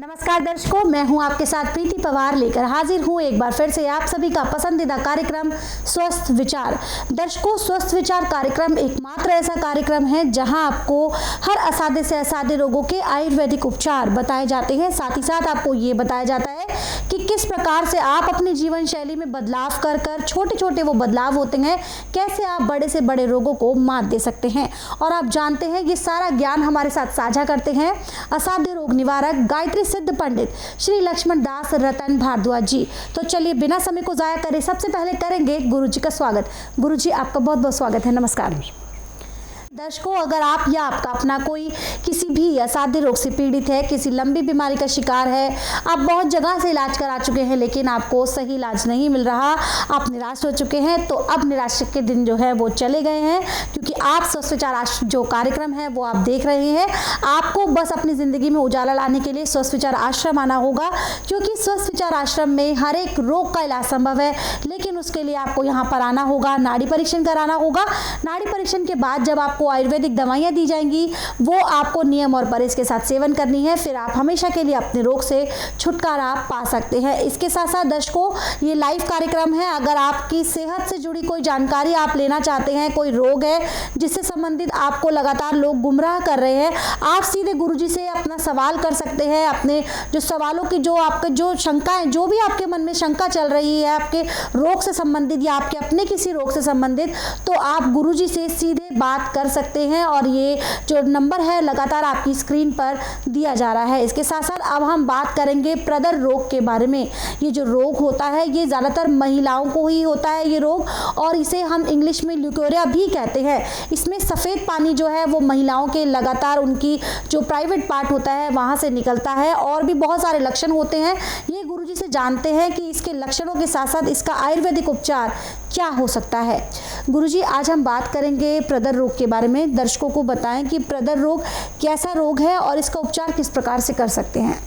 नमस्कार दर्शकों, मैं हूं आपके साथ प्रीति पवार लेकर हाजिर हूं एक बार फिर से आप सभी का पसंदीदा कार्यक्रम स्वस्थ विचार। दर्शकों, स्वस्थ विचार कार्यक्रम एकमात्र ऐसा कार्यक्रम है जहां आपको हर असाध्य से असाध्य रोगों के आयुर्वेदिक उपचार बताए जाते हैं। साथ ही साथ आपको ये बताया जाता है कि किस प्रकार से आप अपनी जीवन शैली में बदलाव कर छोटे छोटे वो बदलाव होते हैं, कैसे आप बड़े से बड़े रोगों को मात दे सकते हैं। और आप जानते हैं ये सारा ज्ञान हमारे साथ साझा करते हैं असाध्य रोग निवारक गायत्री सिद्ध पंडित श्री लक्ष्मण दास रतन भारद्वाज जी। तो चलिए बिना समय को जाया करे सबसे पहले करेंगे गुरु जी का स्वागत। गुरु जी, आपका बहुत बहुत स्वागत है। नमस्कार। दर्शकों, अगर आप या आपका अपना कोई किसी भी असाध्य रोग से पीड़ित है, किसी लंबी बीमारी का शिकार है, आप बहुत जगह से इलाज करा चुके हैं लेकिन आपको सही इलाज नहीं मिल रहा, आप निराश हो चुके हैं, तो अब निराश के दिन जो है वो चले गए हैं, क्योंकि आप स्वस्थ विचार आश्रम जो कार्यक्रम है वो आप देख रहे हैं। आपको बस अपनी ज़िंदगी में उजाला लाने के लिए स्वस्थ विचार आश्रम आना होगा, क्योंकि स्वस्थ विचार आश्रम में हर एक रोग का इलाज संभव है। लेकिन उसके लिए आपको यहाँ पर आना होगा, नाड़ी परीक्षण कराना होगा। नाड़ी परीक्षण के बाद जब आपको आयुर्वेदिक दवाइयाँ दी जाएंगी, वो आपको नियम और परहेज के साथ सेवन करनी है, फिर आप हमेशा के लिए अपने रोग से छुटकारा पा सकते हैं। इसके साथ साथ दर्शकों, ये लाइव कार्यक्रम है। अगर आपकी सेहत से जुड़ी कोई जानकारी आप लेना चाहते हैं, कोई रोग है जिससे संबंधित आपको लगातार लोग गुमराह कर रहे हैं, आप सीधे गुरुजी से अपना सवाल कर सकते हैं। अपने जो सवालों की जो आपके जो शंकाएं, जो भी आपके मन में शंका चल रही है आपके रोग से संबंधित या आपके अपने किसी रोग से संबंधित, तो आप गुरुजी से सीधे बात कर सकते हैं। और ये जो नंबर है लगातार आपकी स्क्रीन पर दिया जा रहा है। इसके साथ साथ अब हम बात करेंगे प्रदर रोग के बारे में। ये जो रोग होता है ये ज़्यादातर महिलाओं को ही होता है ये रोग, और इसे हम इंग्लिश में ल्यूकेरिया भी कहते हैं। इसमें सफ़ेद पानी जो है वो महिलाओं के लगातार उनकी जो प्राइवेट पार्ट होता है वहाँ से निकलता है, और भी बहुत सारे लक्षण होते हैं। ये गुरुजी से जानते हैं कि इसके लक्षणों के साथ साथ इसका आयुर्वेदिक उपचार क्या हो सकता है। गुरुजी, आज हम बात करेंगे प्रदर रोग के बारे में। दर्शकों को बताएं कि प्रदर रोग कैसा रोग है और इसका उपचार किस प्रकार से कर सकते हैं।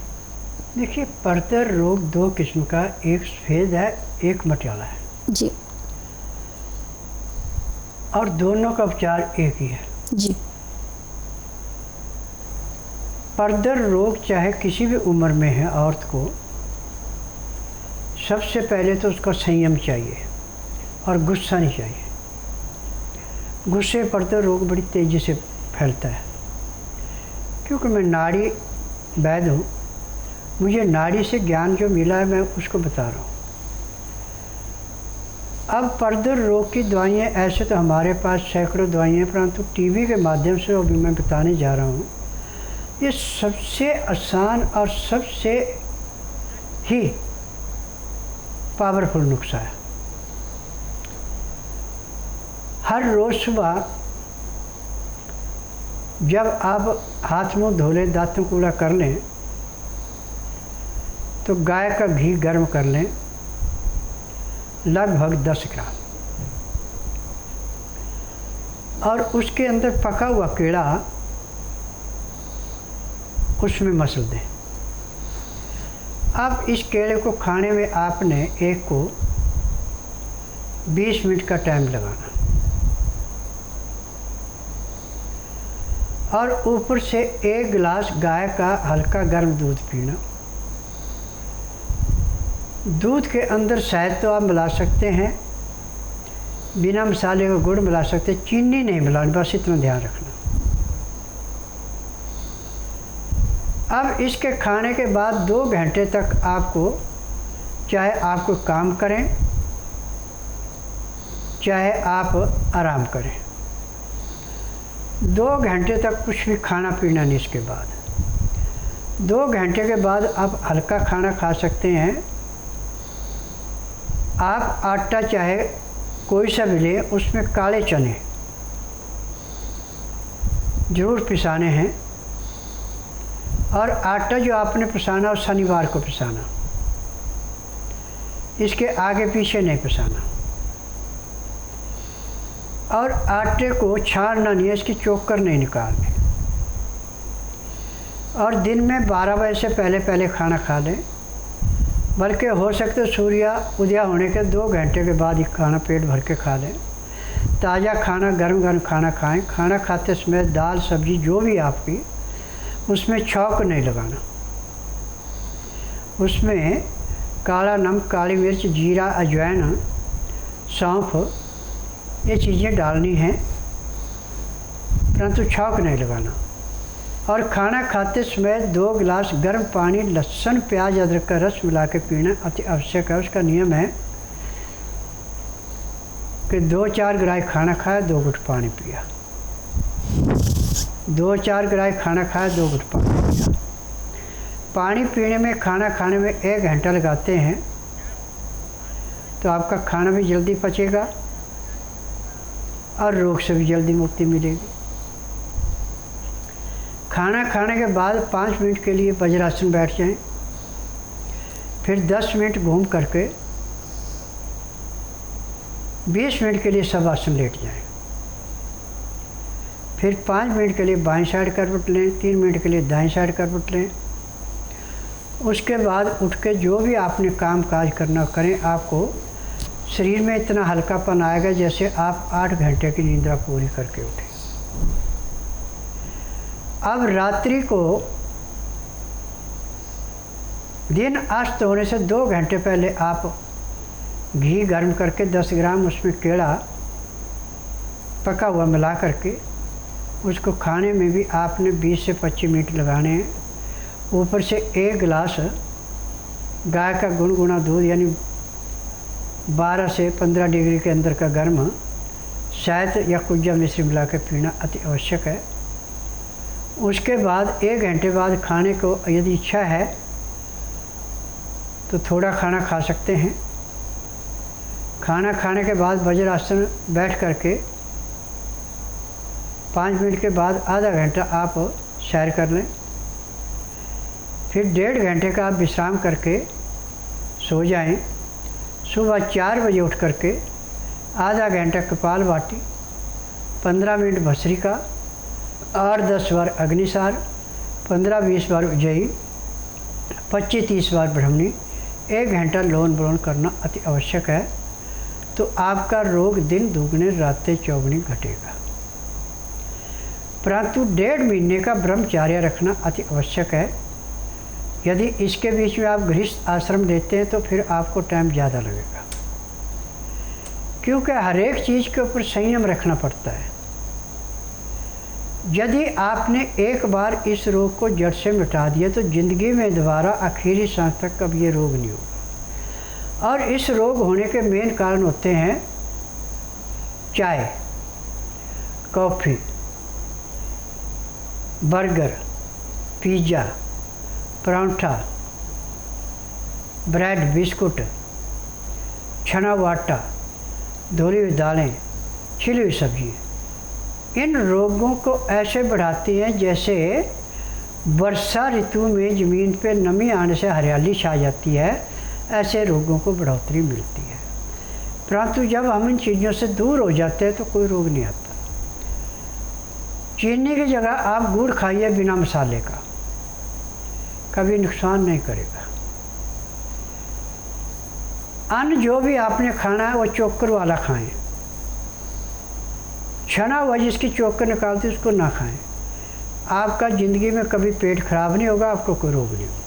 देखिए, प्रदर रोग दो किस्म का, एक सफेद है, एक मटियाला है जी, और दोनों का उपचार एक ही है जी। प्रदर रोग चाहे किसी भी उम्र में है औरत को, सबसे पहले तो उसका संयम चाहिए और गुस्सा नहीं चाहिए। गुस्से प्रदर रोग बड़ी तेज़ी से फैलता है। क्योंकि मैं नाड़ी वैद्य हूँ, मुझे नाड़ी से ज्ञान जो मिला है मैं उसको बता रहा हूँ। अब प्रदर रोग की दवाइयाँ ऐसे तो हमारे पास सैकड़ों दवाइयाँ, परंतु टीवी के माध्यम से अभी मैं बताने जा रहा हूँ। ये सबसे आसान और सबसे ही पावरफुल नुस्खा है। हर रोज़ सुबह जब आप हाथ मुंह धो लें, दांतों कूड़ा कर लें, तो गाय का घी गर्म कर लें लगभग 10 ग्राम, और उसके अंदर पका हुआ केड़ा उसमें मसल दें। अब इस केड़े को खाने में आपने एक को 20 मिनट का टाइम लगाना, और ऊपर से 1 गिलास गाय का हल्का गर्म दूध पीना। दूध के अंदर शहद तो आप मिला सकते हैं, बिना मसाले का गुड़ मिला सकते हैं, चीनी नहीं मिलानी, बस इतना ध्यान रखना। अब इसके खाने के बाद 2 घंटे तक आपको, चाहे आप कोई काम करें चाहे आप आराम करें, 2 घंटे तक कुछ भी खाना पीना नहीं। इसके बाद 2 घंटे के बाद आप हल्का खाना खा सकते हैं। आप आटा चाहे कोई सा भी लें, उसमें काले चने ज़रूर पिसाने हैं, और आटा जो आपने पिसाना वो शनिवार को पिसाना, इसके आगे पीछे नहीं पिसाना। और आटे को छानना नहीं है, इसकी चोकर नहीं निकालनी। और दिन में 12 बजे से पहले पहले खाना खा लें, बल्कि हो सकते सूर्य उदय होने के 2 घंटे के बाद ही खाना पेट भर के खा लें। ताज़ा खाना, गर्म गर्म खाना खाएं। खाना खाते समय दाल सब्जी जो भी आपकी, उसमें छौंक नहीं लगाना। उसमें काला नमक, काली मिर्च, जीरा, अजवाइन, सौंफ, ये चीज़ें डालनी हैं, परंतु छौंक नहीं लगाना। और खाना खाते समय 2 गिलास गर्म पानी, लहसुन, प्याज, अदरक का रस मिला के पीना अति आवश्यक है। उसका नियम है कि 2-4 ग्राही खाना खाया, 2 घुट पानी पिया। 2-4 ग्राही खाना खाया, 2 घुट पानी पिया। पानी पीने में, खाना खाने में 1 घंटा लगाते हैं तो आपका खाना भी जल्दी पचेगा और रोग से भी जल्दी मुक्ति मिलेगी। खाना खाने के बाद 5 मिनट के लिए वज्रासन बैठ जाएं, फिर 10 मिनट घूम करके 20 मिनट के लिए शवासन लेट जाएं, फिर 5 मिनट के लिए बाईं साइड करवट लें, 3 मिनट के लिए दाईं साइड करवट लें। उसके बाद उठ के जो भी आपने काम काज करना करें, आपको शरीर में इतना हल्कापन आएगा जैसे आप 8 घंटे की निद्रा पूरी करके उठे। अब रात्रि को दिन अस्त होने से 2 घंटे पहले आप घी गर्म करके 10 ग्राम उसमें केला पका हुआ मिला करके उसको खाने में भी आपने 20 से 25 मिनट लगाने हैं। ऊपर से 1 गिलास गाय का गुनगुना दूध, यानी 12 से 15 डिग्री के अंदर का गर्म शहद या कुज्जा मिश्री मिला के पीना अति आवश्यक है। उसके बाद 1 घंटे बाद खाने को यदि इच्छा है तो थोड़ा खाना खा सकते हैं। खाना खाने के बाद वज्रासन बैठ करके 5 मिनट के बाद आधा घंटा आप सैर कर लें, फिर 1.5 घंटे का आप विश्राम करके सो जाएं। सुबह 4 बजे उठ करके आधा घंटा कपालभाति, 15 मिनट भस्त्रिका, 8-10 बार अग्निसार, 15-20 बार उज्जयी, 25-30 बार ब्रह्मणी, 1 घंटा लोन ब्रोन करना अति आवश्यक है। तो आपका रोग दिन दुगने रातें चौगुनी घटेगा। परंतु 1.5 महीने का ब्रह्मचार्य रखना अति आवश्यक है। यदि इसके बीच में आप गृहस्थ आश्रम लेते हैं तो फिर आपको टाइम ज़्यादा लगेगा, क्योंकि हर एक चीज़ के ऊपर संयम रखना पड़ता है। यदि आपने एक बार इस रोग को जड़ से मिटा दिया तो ज़िंदगी में दोबारा आखिरी सांस तक कभी ये रोग नहीं होगा। और इस रोग होने के मेन कारण होते हैं चाय, कॉफ़ी, बर्गर, पिज़्ज़ा, परांठा, ब्रेड, बिस्कुट, छना हुआ आटा, धुली हुई दालें, छिली हुई सब्जी, इन रोगों को ऐसे बढ़ाती हैं जैसे वर्षा ऋतु में ज़मीन पे नमी आने से हरियाली छा जाती है, ऐसे रोगों को बढ़ोतरी मिलती है। परंतु जब हम इन चीज़ों से दूर हो जाते हैं तो कोई रोग नहीं आता। चीनी की जगह आप गुड़ खाइए बिना मसाले का, कभी नुकसान नहीं करेगा। अन्न जो भी आपने खाना है वो चोकर वाला खाएं, छना हुआ जिसकी चोकर निकालती उसको ना खाएं। आपका ज़िंदगी में कभी पेट खराब नहीं होगा, आपको कोई रोग नहीं होगा।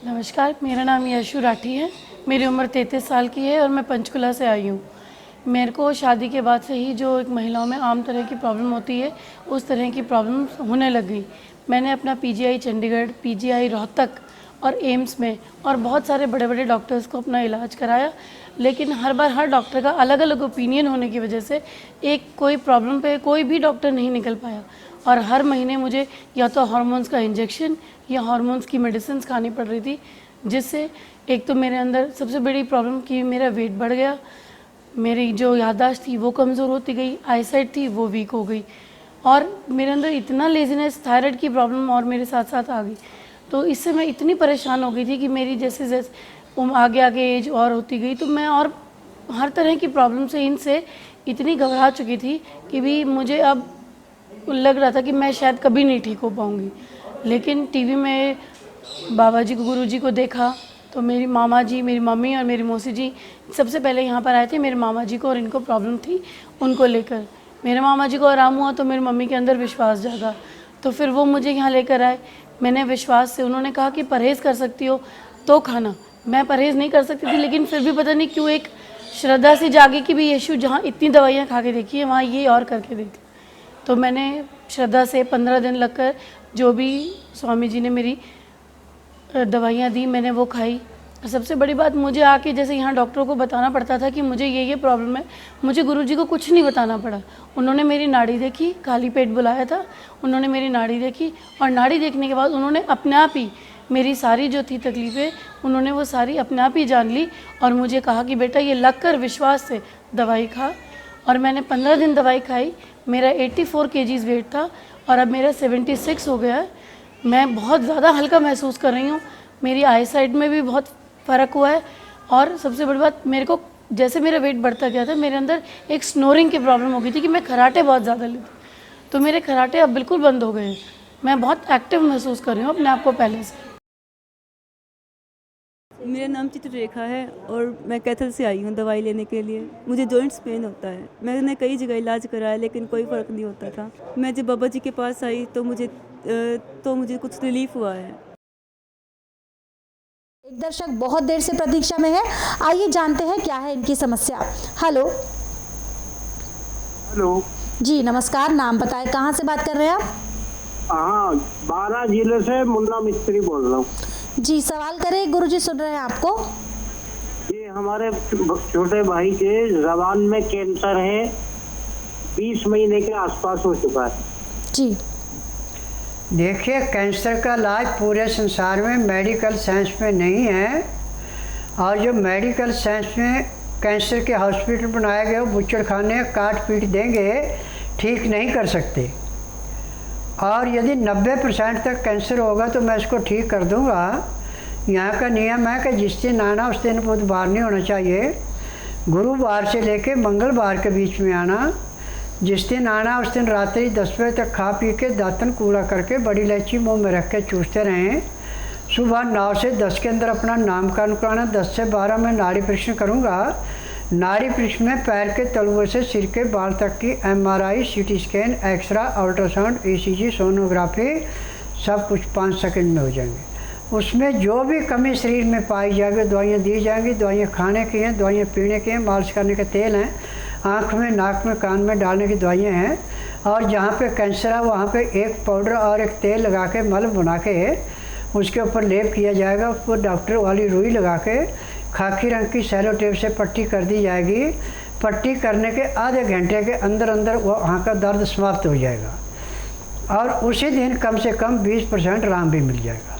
नमस्कार, मेरा नाम यशु राठी है। मेरी उम्र 33 साल की है और मैं पंचकुला से आई हूँ। मेरे को शादी के बाद से ही जो एक महिलाओं में आम तरह की प्रॉब्लम होती है, उस तरह की प्रॉब्लम होने लग गई। मैंने अपना पीजीआई चंडीगढ़, पीजीआई रोहतक और एम्स में और बहुत सारे बड़े बड़े डॉक्टर्स को अपना इलाज कराया, लेकिन हर बार हर डॉक्टर का अलग अलग ओपिनियन होने की वजह से एक कोई प्रॉब्लम पे कोई भी डॉक्टर नहीं निकल पाया। और हर महीने मुझे या तो हार्मोन्स का इंजेक्शन या हार्मोन्स की मेडिसिन खानी पड़ रही थी, जिससे एक तो मेरे अंदर सबसे बड़ी प्रॉब्लम कि मेरा वेट बढ़ गया, मेरी जो याददाश्त थी वो कमज़ोर होती गई, आईसाइट थी वो वीक हो गई, और मेरे अंदर इतना लेजीनेस, थायराइड की प्रॉब्लम और मेरे साथ साथ आ गई। तो इससे मैं इतनी परेशान हो गई थी कि मेरी जैसे जैसे आगे आगे एज और होती गई, तो मैं और हर तरह की प्रॉब्लम से इनसे इतनी घबरा चुकी थी कि भी मुझे अब लग रहा था कि मैं शायद कभी नहीं ठीक हो पाऊँगी। लेकिन टीवी में बाबा जी को, गुरु जी को देखा तो मेरी मामा जी, मेरी मम्मी और मेरी मौसी जी सबसे पहले यहाँ पर आए थे। मेरे मामा जी को और इनको प्रॉब्लम थी, उनको लेकर मेरे मामा जी को आराम हुआ तो मेरी मम्मी के अंदर विश्वास जागा। तो फिर वो मुझे यहाँ लेकर आए। मैंने विश्वास से, उन्होंने कहा कि परहेज़ कर सकती हो तो खाना। मैं परहेज़ नहीं कर सकती थी, लेकिन फिर भी पता नहीं क्यों एक श्रद्धा से जागी कि भी यीशु जहाँ इतनी दवाइयाँ खा के देखी है, वहाँ ये और करके देख। तो मैंने श्रद्धा से 15 दिन लगकर जो भी स्वामी जी ने मेरी दवाइयाँ दी, मैंने वो खाई। सबसे बड़ी बात, मुझे आके जैसे यहाँ डॉक्टरों को बताना पड़ता था कि मुझे ये प्रॉब्लम है, मुझे गुरुजी को कुछ नहीं बताना पड़ा। उन्होंने मेरी नाड़ी देखी, खाली पेट बुलाया था, उन्होंने मेरी नाड़ी देखी और नाड़ी देखने के बाद उन्होंने अपने आप ही मेरी सारी जो थी तकलीफ़ें, उन्होंने वो सारी अपने आप ही जान ली और मुझे कहा कि बेटा ये लग कर विश्वास से दवाई खा। और मैंने 15 दिन दवाई खाई। मेरा 84 kgs वेट था और अब मेरा 76 हो गया है। मैं बहुत ज़्यादा हल्का महसूस कर रही हूँ। मेरी आई साइड में भी बहुत फ़र्क हुआ है और सबसे बड़ी बात, मेरे को जैसे मेरा वेट बढ़ता गया था, मेरे अंदर एक स्नोरिंग की प्रॉब्लम हो गई थी कि मैं खराटे बहुत ज़्यादा लेती, तो मेरे खराटे अब बिल्कुल बंद हो गए हैं। मैं बहुत एक्टिव महसूस कर रही हूँ अपने आप को पहले से। मेरा नाम चित्ररेखा है और मैं कैथल से आई हूँ दवाई लेने के लिए। मुझे जॉइंट्स पेन होता है। मैंने कई जगह इलाज कराया लेकिन कोई फ़र्क नहीं होता था। मैं जब बाबा जी के पास आई तो मुझे कुछ रिलीफ हुआ है। एक दर्शक बहुत देर से प्रतीक्षा में है, आइए जानते हैं क्या है इनकी समस्या। हेलो। हेलो जी नमस्कार, नाम बताएं, कहाँ से बात कर रहे हैं आप? हाँ, 12 जिले से मुन्ना मिस्त्री बोल रहा हूँ। जी सवाल करें, गुरुजी सुन रहे हैं आपको। ये हमारे छोटे भाई के जबान में कैंसर है, 20 महीने के आसपास हो चुका है। जी देखिए, कैंसर का इलाज पूरे संसार में मेडिकल साइंस में नहीं है, और जो मेडिकल साइंस में कैंसर के हॉस्पिटल बनाए गए, बुच्चड़ खाने काट पीट देंगे, ठीक नहीं कर सकते। और यदि 90% तक कैंसर होगा तो मैं इसको ठीक कर दूंगा। यहाँ का नियम है कि जिस दिन आना उस दिन बुधवार नहीं होना चाहिए, गुरुवार से लेके मंगलवार के बीच में आना। जिस दिन आना उस दिन रात्रि 10 बजे तक खा पी के दातन कूड़ा करके बड़ी इलायची मुँह में रख के चूसते रहें। सुबह 9 से 10 के अंदर अपना नामकरण कराना। 10 से 12 में नाड़ी परीक्षण करूँगा। नाड़ी परीक्षण में पैर के तलुए से सिर के बाल तक की MRI, CT scan, x-ray, ultrasound, ECG, sonography सब कुछ 5 सेकंड में हो जाएंगे। उसमें जो भी कमी शरीर में पाई जाएगी दवाइयाँ दी जाएंगी। दवाइयाँ खाने की हैं, दवाइयाँ पीने की हैं, मालिश करने के तेल हैं, आँख में, नाक में, कान में डालने की दवाइयाँ हैं। और जहाँ पे कैंसर है वहाँ पे एक पाउडर और एक तेल लगा के मल बना के उसके ऊपर लेप किया जाएगा। उसको डॉक्टर वाली रुई लगा के खाकी रंग की सेलो टेप से पट्टी कर दी जाएगी। पट्टी करने के आधे घंटे के अंदर अंदर वहाँ का दर्द समाप्त हो जाएगा और उसी दिन कम से कम 20% आराम भी मिल जाएगा।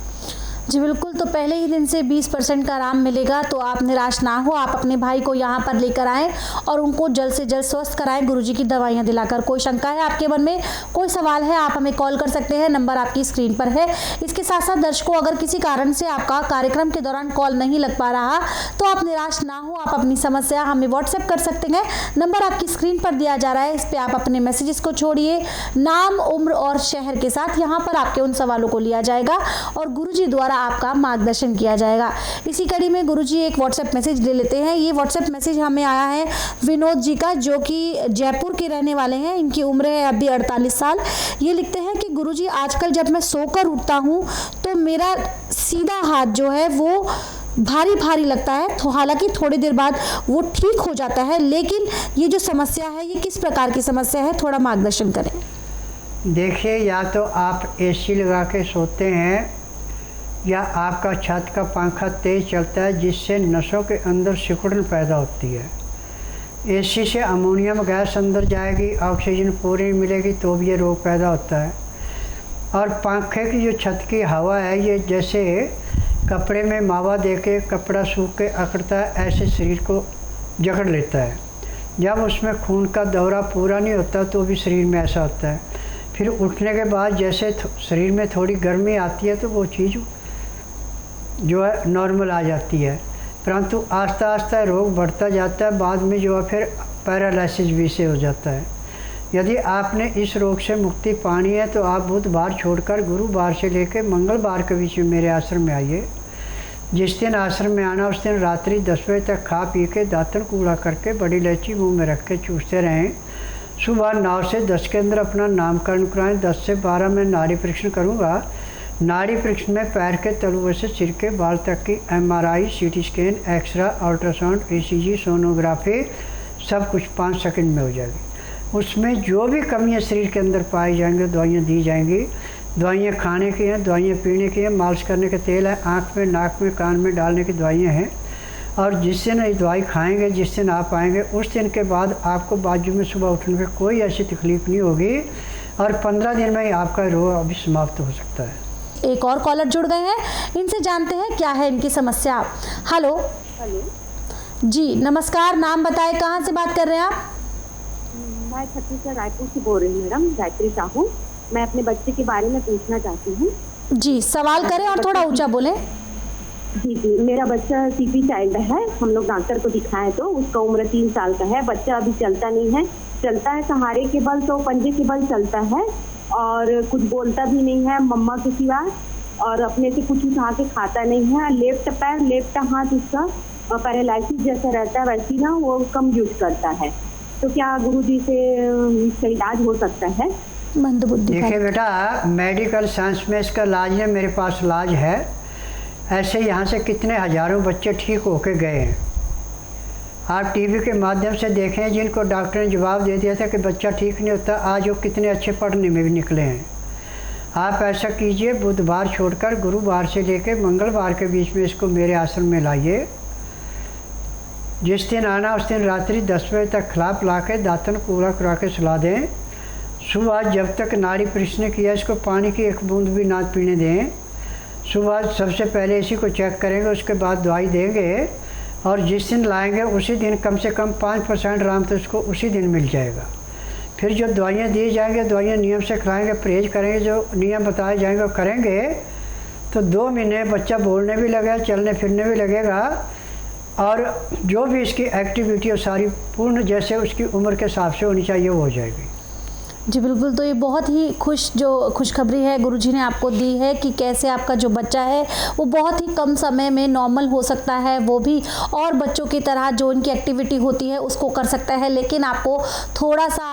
जी बिल्कुल, तो पहले ही दिन से 20% का आराम मिलेगा। तो आप निराश ना हो, आप अपने भाई को यहाँ पर लेकर आएँ और उनको जल्द से जल्द स्वस्थ कराएं गुरुजी की दवाइयाँ दिलाकर। कोई शंका है आपके मन में, कोई सवाल है, आप हमें कॉल कर सकते हैं, नंबर आपकी स्क्रीन पर है। इसके साथ साथ दर्शकों, अगर किसी कारण से आपका कार्यक्रम के दौरान कॉल नहीं लग पा रहा तो आप निराश ना हो, आप अपनी समस्या हमें व्हाट्सएप कर सकते हैं। नंबर आपकी स्क्रीन पर दिया जा रहा है, इस पर आप अपने मैसेजेस को छोड़िए, नाम, उम्र और शहर के साथ। यहाँ पर आपके उन सवालों को लिया जाएगा और गुरुजी द्वारा आपका मार्गदर्शन किया जाएगा। इसी कड़ी में गुरुजी एक व्हाट्सएप मैसेज ले लेते हैं। ये व्हाट्सएप मैसेज हमें आया है विनोद जी का, जो कि जयपुर के रहने वाले हैं। इनकी उम्र है अभी 48 साल। ये लिखते हैं कि गुरुजी, आजकल जब मैं सोकर उठता हूँ तो मेरा सीधा हाथ जो है वो भारी भारी लगता है। तो हालांकि थोड़ी देर बाद वो ठीक हो जाता है, लेकिन ये जो समस्या है ये किस प्रकार की समस्या है, थोड़ा मार्गदर्शन करें। देखिए, या तो आप AC लगा के सोते हैं या आपका छत का पंखा तेज़ चलता है जिससे नसों के अंदर सिकुड़न पैदा होती है। AC से अमोनियम गैस अंदर जाएगी, ऑक्सीजन पूरी मिलेगी तो भी ये रोग पैदा होता है। और पंखे की जो छत की हवा है, ये जैसे कपड़े में मावा दे के कपड़ा सूख के अकड़ता है, ऐसे शरीर को जकड़ लेता है। जब उसमें खून का दौरा पूरा नहीं होता तो भी शरीर में ऐसा होता है। फिर उठने के बाद जैसे शरीर में थोड़ी गर्मी आती है तो वो चीज़ जो है नॉर्मल आ जाती है, परंतु आस्ता आस्ता रोग बढ़ता जाता है। बाद में जो है फिर पैरालिसिस भी से हो जाता है। यदि आपने इस रोग से मुक्ति पानी है तो आप बुधवार छोड़कर गुरुवार से लेकर मंगलवार के बीच में मेरे आश्रम में आइए। जिस दिन आश्रम में आना उस दिन रात्रि 10 बजे तक खा पी के दातन कूड़ा करके बड़ी इलायची मुँह में रख के चूसते रहें। सुबह 9 से 10 के अंदर अपना नामकरण कराएं। 10 से 12 में नाड़ी परीक्षण करूँगा। नाड़ी परीक्षण में पैर के तलुए से सिर के बाल तक की MRI, CT scan, x-ray, ultrasound, ECG, sonography सब कुछ 5 सेकंड में हो जाएगी। उसमें जो भी कमियां शरीर के अंदर पाई जाएंगी दवाइयाँ दी जाएंगी। दवाइयाँ खाने की हैं, दवाइयाँ पीने की हैं, मालिश करने के तेल है, आँख में, नाक में, कान में डालने की दवाइयाँ हैं। और जिस दिन ये दवाई खाएंगे, जिस दिन आप आएंगे, उस दिन के बाद आपको बाजू में सुबह उठने में कोई ऐसी तकलीफ़ नहीं होगी और 15 दिन में ही आपका रोग अभी समाप्त हो सकता है। एक और कॉलर जुड़ गए हैं, इनसे जानते हैं क्या है इनकी समस्या। हेलो जी, नमस्कार। नाम बताएं, कहाँ से बात कर रहे हैं आप? मैं छत्तीसगढ़ रायपुर से बोल रही हूँ मैडम, गायत्री साहू। मैं अपने बच्चे के बारे में पूछना चाहती हूँ। जी, सवाल करें और थोड़ा ऊंचा बोलें। जी, मेरा बच्चा CP चाइल्ड है। हम लोग डॉक्टर को दिखाएं तो उसका उम्र 3 साल का है। बच्चा अभी चलता नहीं है, चलता है सहारे के बल, तो पंजे के बल चलता है और कुछ बोलता भी नहीं है मम्मा के सिवा, और अपने से कुछ उठा के खाता नहीं है। लेफ्ट पैर, लेफ्ट हाथ उसका पैरालिसिस जैसा रहता है, वैसी ना वो कम यूज करता है। तो क्या गुरुजी से इसका इलाज हो सकता है? मंदबुद्धि। देखिए बेटा, मेडिकल साइंस में इसका इलाज है, मेरे पास इलाज है। ऐसे यहाँ से कितने हज़ारों बच्चे ठीक होके गए हैं। आप टीवी के माध्यम से देखें, जिनको डॉक्टर ने जवाब दे दिया था कि बच्चा ठीक नहीं होता, आज वो कितने अच्छे पढ़ने में भी निकले हैं। आप ऐसा कीजिए, बुधवार छोड़कर गुरुवार से लेकर मंगलवार के बीच में इसको मेरे आश्रम में लाइए। जिस दिन आना उस दिन रात्रि 10 बजे तक खिला पिला के दातन पूरा करा के सुला दें। सुबह जब तक नाड़ी परीक्षण किया, इसको पानी की एक बूंद भी ना पीने दें। सुबह सबसे पहले इसी को चेक करेंगे, उसके बाद दवाई देंगे और जिस दिन लाएंगे उसी दिन कम से कम 5% आराम तो उसको उसी दिन मिल जाएगा। फिर जो दवाइयाँ दी जाएंगी, दवाइयाँ नियम से खिलाएंगे, परहेज करेंगे, जो नियम बताए जाएंगे वो करेंगे तो 2 महीने बच्चा बोलने भी लगेगा, चलने फिरने भी लगेगा और जो भी इसकी एक्टिविटी हो सारी पूर्ण जैसे उसकी उम्र के हिसाब से होनी चाहिए वो हो जाएगी। जी बिल्कुल, तो ये बहुत ही खुशखबरी है गुरुजी ने आपको दी है कि कैसे आपका जो बच्चा है वो बहुत ही कम समय में नॉर्मल हो सकता है, वो भी और बच्चों की तरह जो उनकी एक्टिविटी होती है उसको कर सकता है। लेकिन आपको थोड़ा सा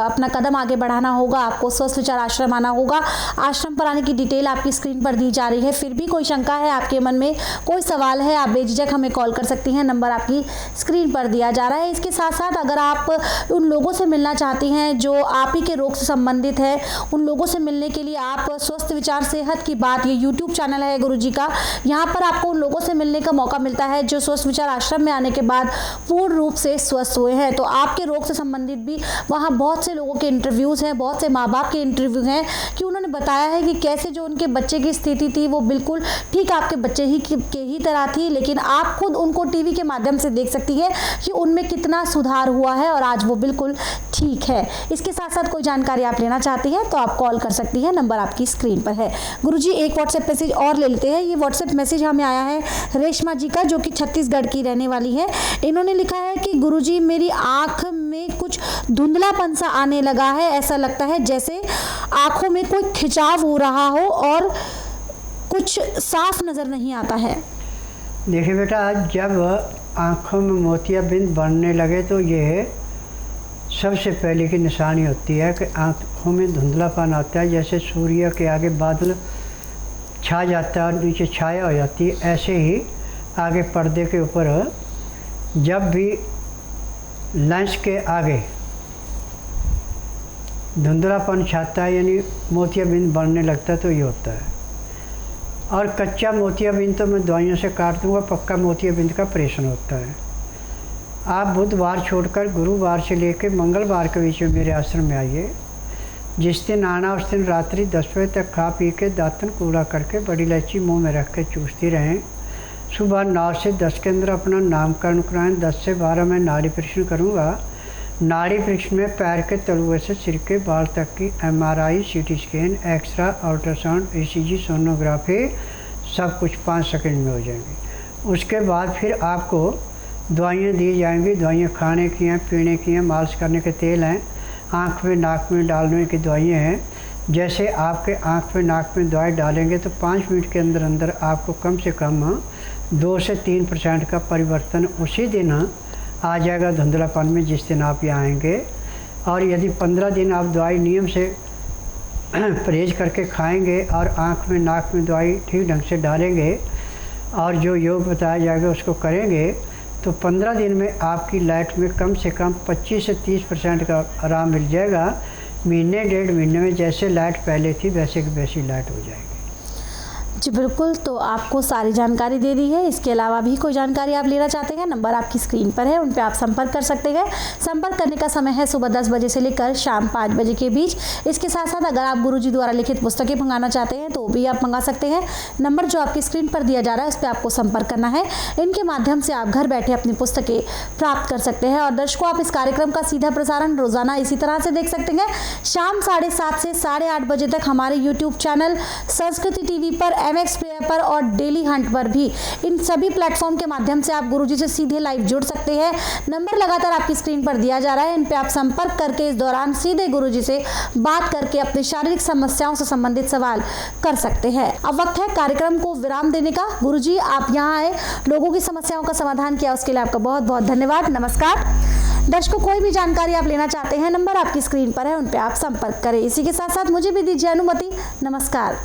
अपना कदम आगे बढ़ाना होगा, आपको स्वस्थ विचार आश्रम आना होगा। आश्रम पर आने की डिटेल आपकी स्क्रीन पर दी जा रही है। फिर भी कोई शंका है आपके मन में, कोई सवाल है, आप बेझिझक हमें कॉल कर सकती हैं। नंबर आपकी स्क्रीन पर दिया जा रहा है। इसके साथ साथ अगर आप उन लोगों से मिलना चाहती हैं जो आप ही के रोग से संबंधित है, उन लोगों से मिलने के लिए आप स्वस्थ विचार सेहत की बात, ये YouTube चैनल है गुरुजी का, यहाँ पर आपको उन लोगों से मिलने का मौका मिलता है जो स्वस्थ विचार आश्रम में आने के बाद पूर्ण रूप से स्वस्थ हुए हैं। तो आपके रोग से संबंधित भी वहाँ बहुत से लोगों के इंटरव्यूज़ हैं, बहुत से माँ बाप के इंटरव्यू हैं कि उन्होंने बताया है कि कैसे जो उनके बच्चे की स्थिति थी वो बिल्कुल ठीक आपके बच्चे के ही तरह थी, लेकिन आप खुद उनको टीवी के माध्यम से देख सकती है कि उनमें कितना सुधार हुआ है और आज वो बिल्कुल ठीक है। इसके साथ साथ कोई जानकारी आप लेना चाहती हैं तो आप कॉल कर सकती हैं, नंबर आपकी स्क्रीन पर है। गुरुजी एक व्हाट्सएप मैसेज और ले लेते हैं। ये व्हाट्सएप मैसेज हमें आया है रेशमा जी का, जो कि छत्तीसगढ़ की रहने वाली है। इन्होंने लिखा है कि गुरुजी मेरी आँख में कुछ धुंधलापन सा आने लगा है, ऐसा लगता है जैसे आँखों में कोई खिंचाव हो रहा हो और कुछ साफ नज़र नहीं आता है। देखिए बेटा, जब आँखों में मोतियाबिंद बढ़ने लगे तो ये सबसे पहले की निशानी होती है कि आँखों में धुंधलापन आता है, जैसे सूर्य के आगे बादल छा जाता है और नीचे छाया हो जाती है, ऐसे ही आगे पर्दे के ऊपर जब भी लेंस के आगे धुंधलापन छाता है यानी मोतियाबिंद बढ़ने लगता है तो ये होता है। और कच्चा मोतियाबिंद तो मैं दवाइयों से काट दूँगा, पक्का मोतियाबिंद का ऑपरेशन होता है। आप बुधवार छोड़कर गुरुवार से लेकर मंगलवार के बीच में मेरे आश्रम में आइए। जिस दिन आना उस दिन रात्रि 10 बजे तक खा पी के दातन कूड़ा करके बड़ी इलायची मुंह में रख के चूसती रहें। सुबह 9 से 10 के अंदर अपना नामकरण कराएं। 10 से 12 में नाड़ी परीक्षण करूँगा। नाड़ी परीक्षण में पैर के तलुए से सिर के बाल तक की MRI, CT scan, x-ray, ultrasound, ECG, sonography सब कुछ 5 सेकंड में हो जाएंगी। उसके बाद फिर आपको दवाइयाँ दी जाएंगी। दवाइयाँ खाने की हैं, पीने की हैं, मालिश करने के तेल हैं, आँख में नाक में डालने की दवाइयाँ हैं। जैसे आपके आँख में नाक में दवाई डालेंगे तो 5 मिनट के अंदर अंदर आपको कम से कम 2 से 3% का परिवर्तन उसी दिन आ जाएगा धुंधलापन में जिस दिन आप यहाँ आएंगे। और यदि 15 दिन आप दवाई नियम से परहेज करके खाएंगे और आँख में नाक में दवाई ठीक ढंग से डालेंगे और जो योग बताया जाएगा उसको करेंगे, तो 15 दिन में आपकी लाइफ में कम से कम 25 से 30% का आराम मिल जाएगा। महीने 1.5 महीने में जैसे लाइट पहले थी वैसे की वैसी लाइट हो जाएगी। जी बिल्कुल, तो आपको सारी जानकारी दे दी है। इसके अलावा भी कोई जानकारी आप लेना चाहते हैं, नंबर आपकी स्क्रीन पर है, उन पे आप संपर्क कर सकते हैं। संपर्क करने का समय है सुबह 10 बजे से लेकर शाम 5 बजे के बीच। इसके साथ साथ अगर आप गुरुजी द्वारा लिखित पुस्तकें मंगाना चाहते हैं तो भी आप मंगा सकते हैं। नंबर जो आपकी स्क्रीन पर दिया जा रहा है उस पर आपको संपर्क करना है। इनके माध्यम से आप घर बैठे अपनी पुस्तकें प्राप्त कर सकते हैं। और दर्शकों, आप इस कार्यक्रम का सीधा प्रसारण रोजाना इसी तरह से देख सकते हैं। शाम 7:30 से 8:30 बजे तक हमारे यूट्यूब चैनल संस्कृति टीवी पर, MX प्लेयर पर और डेली हंट पर भी, इन सभी प्लेटफॉर्म के माध्यम से आप गुरुजी से सीधे लाइव जुड़ सकते हैं। नंबर लगातार आपकी स्क्रीन पर दिया जा रहा है, इन पे आप संपर्क करके इस दौरान सीधे गुरुजी से बात करके अपनी शारीरिक समस्याओं से संबंधित सवाल कर सकते हैं। अब वक्त है कार्यक्रम को विराम देने का। गुरुजी, आप यहाँ आए, लोगों की समस्याओं का समाधान किया, उसके लिए आपका बहुत बहुत धन्यवाद। नमस्कार। दर्शकों, कोई भी जानकारी आप लेना चाहते हैं, नंबर आपकी स्क्रीन पर है, उन पे आप संपर्क करें। इसी के साथ साथ मुझे भी दीजिए अनुमति। नमस्कार।